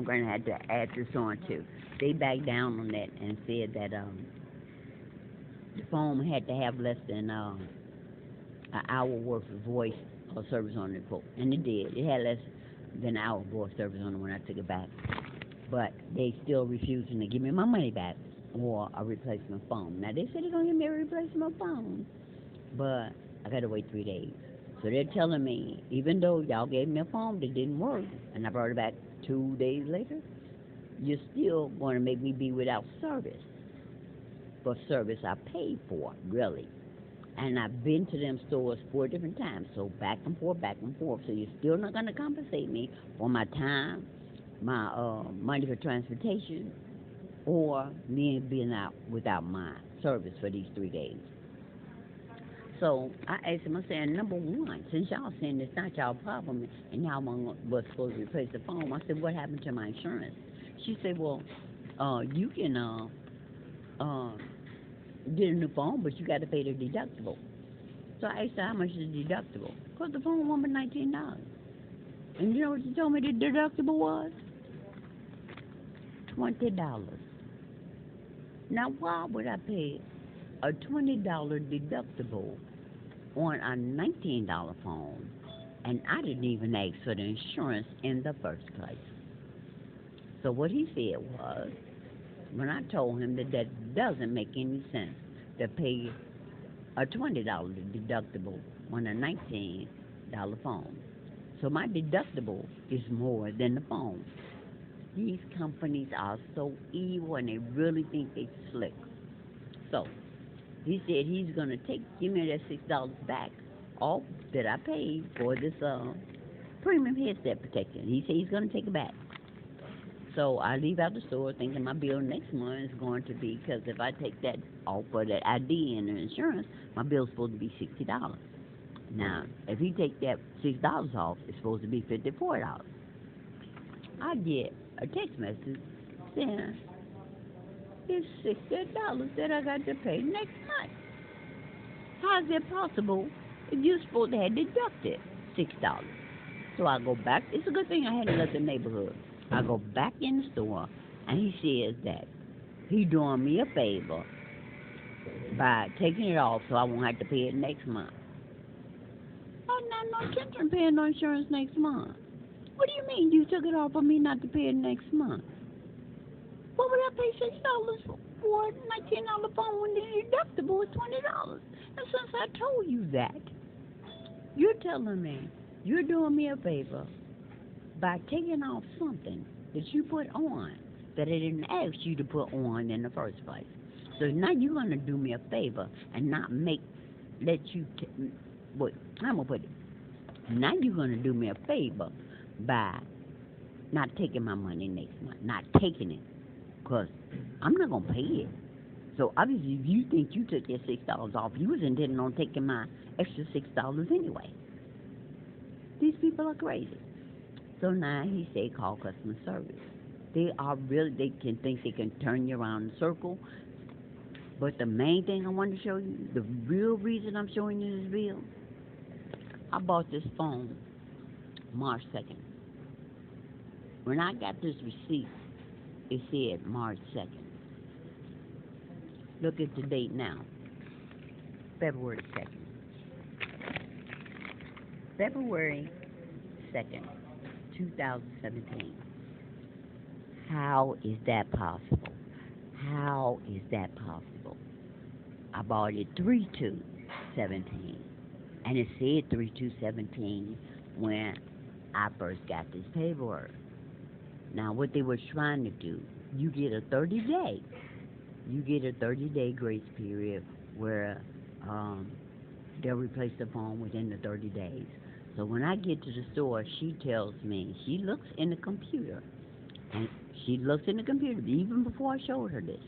I'm going to have to add this on too. They backed down on that and said that the phone had to have less than an hour worth of voice or service on it, and it did. It had less than an hour voice service on it when I took it back, but they still refusing to give me my money back or a replacement phone. Now they said they're gonna give me a replacement phone, but I gotta wait 3 days. So they're telling me even though y'all gave me a phone that didn't work, and I brought it back 2 days later, you're still going to make me be without service for service I paid for, really. And I've been to them stores 4 different times, so back and forth, back and forth. So you're still not going to compensate me for my time, my money for transportation, or me being out without my service for these 3 days. So I asked him, I said, number one, since y'all saying it's not y'all problem and y'all was supposed to replace the phone, I said, what happened to my insurance? She said, well, you can uh, get a new phone, but you got to pay the deductible. So I asked her, how much is the deductible? Because the phone was $19. And you know what she told me the deductible was? $20. Now, why would I pay a $20 deductible on a $19 phone, and I didn't even ask for the insurance in the first place? So what he said was, when I told him that that doesn't make any sense to pay a $20 deductible on a $19 phone. So my deductible is more than the phone. These companies are so evil and they really think they slick. So he said he's gonna give me that $6 back off that I paid for this premium headset protection. He said he's gonna take it back. So I leave out the store thinking my bill next month is going to be, because if I take that off for that ID and the insurance, my bill's supposed to be $60. Now, if he take that $6 off, it's supposed to be $54. I get a text message saying it's $60 that I got to pay next month. How is it possible if you're supposed to have deducted $6? So I go back. It's a good thing I hadn't left the neighborhood. I go back in the store, and he says that he doing me a favor by taking it off so I won't have to pay it next month. I'm not no intention paying no insurance next month. What do you mean you took it off for me not to pay it next month? What would I pay $6 for a $19 phone when the deductible is $20? And since I told you that, you're telling me you're doing me a favor by taking off something that you put on that I didn't ask you to put on in the first place. So now you're going to do me a favor and not let you, wait, I'm going to put it. Now you're going to do me a favor by not taking my money next month, not taking it, because I'm not going to pay it. So obviously if you think you took your $6 off, you was intending on taking my extra $6 anyway. These people are crazy. So now he said call customer service. They can think they can turn you around in a circle. But the main thing I want to show you, the real reason I'm showing you this bill, I bought this phone March 2nd. When I got this receipt, it said March 2nd. Look at the date now, February 2nd. February 2nd, 2017. How is that possible? How is that possible? I bought it 3/2/17, and it said 3/2/17 when I first got this paperwork. Now, what they were trying to do, you get a 30-day. You get a 30-day grace period where they'll replace the phone within the 30 days. So when I get to the store, she tells me, she looks in the computer, and she looks in the computer, even before I showed her this.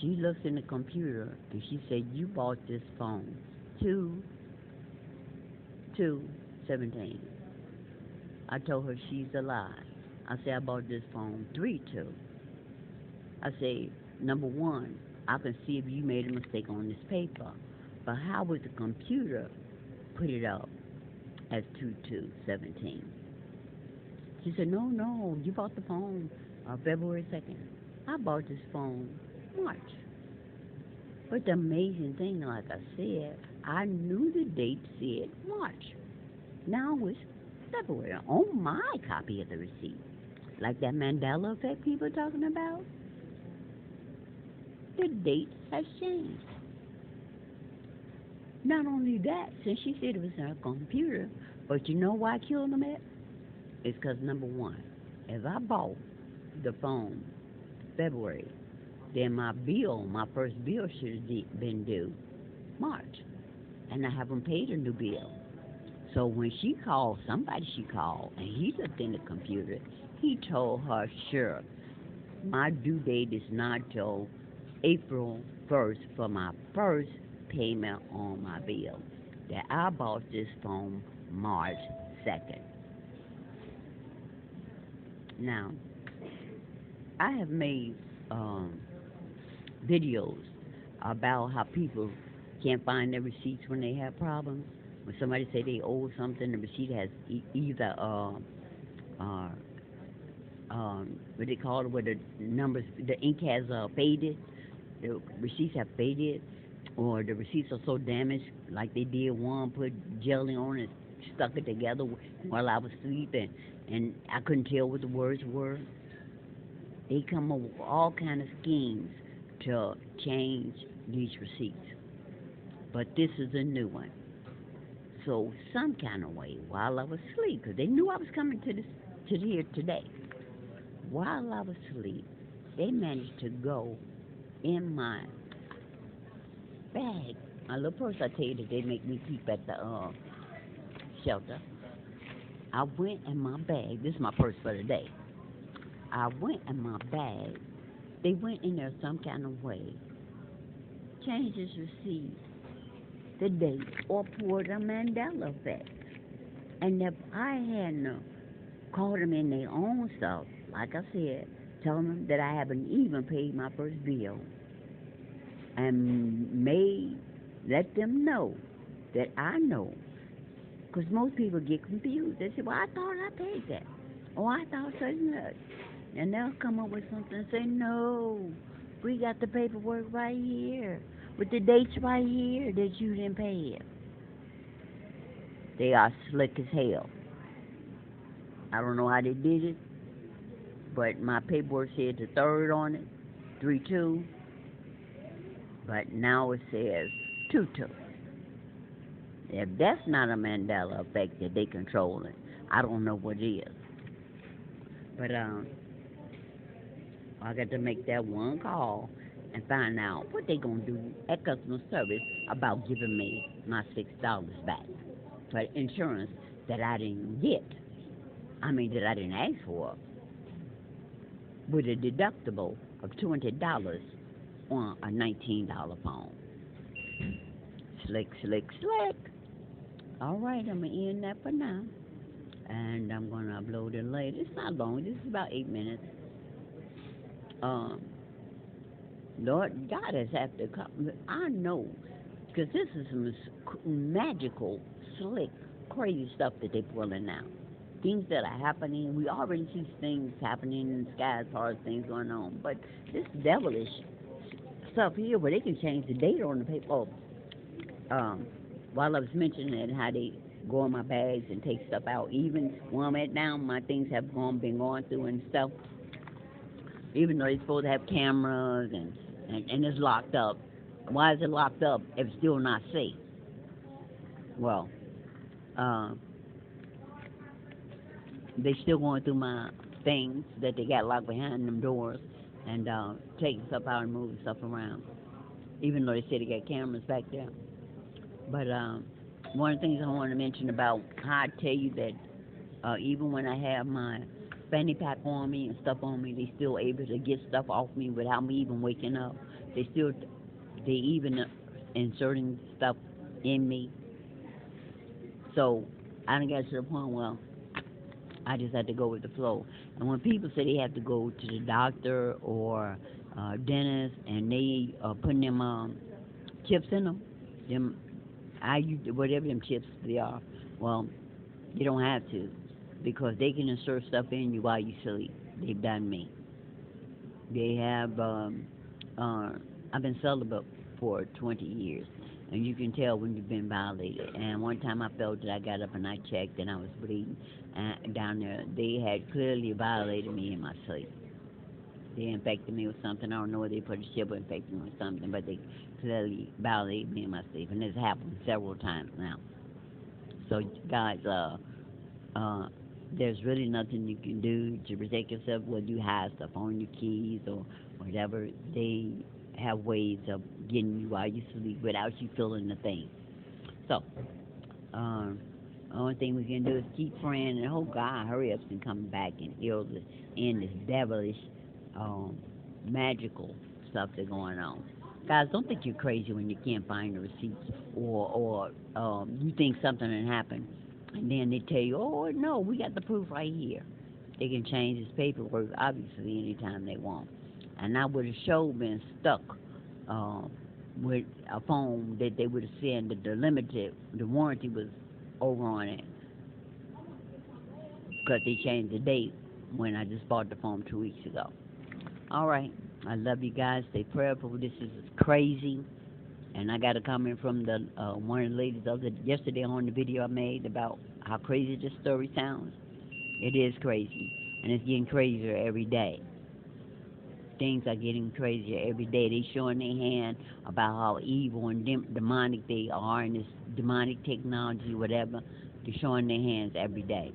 She looks in the computer, and she said, you bought this phone 2/2/17. I told her she's a lie. I said, I bought this phone 3/2. I said, number one, I can see if you made a mistake on this paper, but how would the computer put it up as 2/2/17? She said, no, no, you bought the phone February 2nd. I bought this phone March. But the amazing thing, like I said, I knew the date said March. Now it's February on my copy of the receipt. Like that Mandela effect people are talking about, the date has changed. Not only that, since she said it was in her computer, but you know why I killed them at? It's because number one, if I bought the phone February, then my first bill should have been due March, and I haven't paid a new bill. So when she called, somebody she called, and he looked in the computer, he told her, sure, my due date is not till April 1st for my first payment on my bill. That I bought this phone March 2nd. Now, I have made videos about how people can't find their receipts when they have problems. When somebody say they owe something, the receipt has either uh, what they call it, where the numbers, the ink has faded, the receipts have faded, or the receipts are so damaged, like they did one, put jelly on it, stuck it together while I was sleeping, and I couldn't tell what the words were. They come up with all kind of schemes to change these receipts. But this is a new one. So some kind of way, while I was asleep, because they knew I was coming to here today. While I was asleep, they managed to go in my bag. My little purse, I tell you, that they make me keep at the shelter. I went in my bag. This is my purse for the day. I went in my bag. They went in there some kind of way, changed this receipt, the date, or poured a Mandela effect. And if I hadn't called them in their own stuff, like I said, telling them that I haven't even paid my first bill, and let them know that I know. Because most people get confused. They say, well, I thought I paid that. Oh, I thought such and such. And they'll come up with something and say, no, we got the paperwork right here with the dates right here that you didn't pay it. They are slick as hell. I don't know how they did it, but my paperwork said the third on it, 3-2, but now it says 2-2. If that's not a Mandela effect that they controlling, I don't know what is. But I got to make that one call and find out what they gonna do at customer service about giving me my $6 back for insurance that I didn't get. I mean that I didn't ask for, with a deductible of $20 on a $19 phone. Slick, slick, slick. All right, I'm gonna end that for now, and I'm gonna upload it later. It's not long. This is about 8 minutes. Um, Lord God has had to come. I know, because this is some magical, slick, crazy stuff that they're pulling out. Things that are happening. We already see things happening in the sky as far as things going on. But this devilish stuff here, where they can change the date on the paper. Oh, while I was mentioning it, how they go in my bags and take stuff out. Even when I'm at now, my things have been going through and stuff. Even though they're supposed to have cameras and it's locked up. Why is it locked up if it's still not safe? Well, uh, they still going through my things that they got locked behind them doors and taking stuff out and moving stuff around. Even though they said they got cameras back there. But one of the things I want to mention about how I tell you that even when I have my fanny pack on me and stuff on me, they still able to get stuff off me without me even waking up. They even inserting stuff in me. So I done got to the point where I just had to go with the flow. And when people say they have to go to the doctor or dentist and they are putting them chips in them I use whatever them chips they are. Well, you don't have to. because they can insert stuff in you while you sleep. They've done me. They have. Uh, I've been celibate for 20 years, and you can tell when you've been violated. And one time I felt that I got up and I checked, and I was bleeding down there. They had clearly violated me in my sleep. They infected me with something. I don't know whether they put a ship or infected me with something, but they clearly violated me in my sleep, and it's happened several times now. So, guys, uh, there's really nothing you can do to protect yourself. Whether you hide stuff on your keys or whatever, they have ways of getting you while you sleep without you feeling the thing. So, the only thing we can do is keep praying and hope God hurry up and come back and heal this, end this devilish, um, magical stuff that's going on. Guys, don't think you're crazy when you can't find the receipts or you think something had happened and then they tell you, oh, no, we got the proof right here. They can change this paperwork, obviously, anytime they want. And I would have sure been stuck um, with a phone that they would have said that the warranty was over on it because they changed the date when I just bought the phone 2 weeks ago. All right. I love you guys. Stay prayerful. This is crazy. And I got a comment from the one of the ladies yesterday on the video I made about how crazy this story sounds. It is crazy, and it's getting crazier every day. Things are getting crazier every day. They showing their hand about how evil and demonic they are, and this demonic technology, whatever. They're showing their hands every day,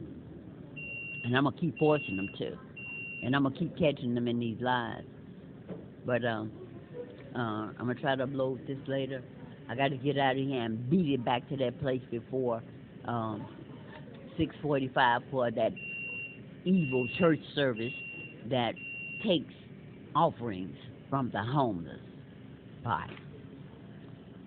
and I'm gonna keep forcing them to, and I'm gonna keep catching them in these lies. But I'm gonna try to upload this later. I got to get out of here and beat it back to that place before um, 6:45 for that evil church service that takes offerings from the homeless. Bye.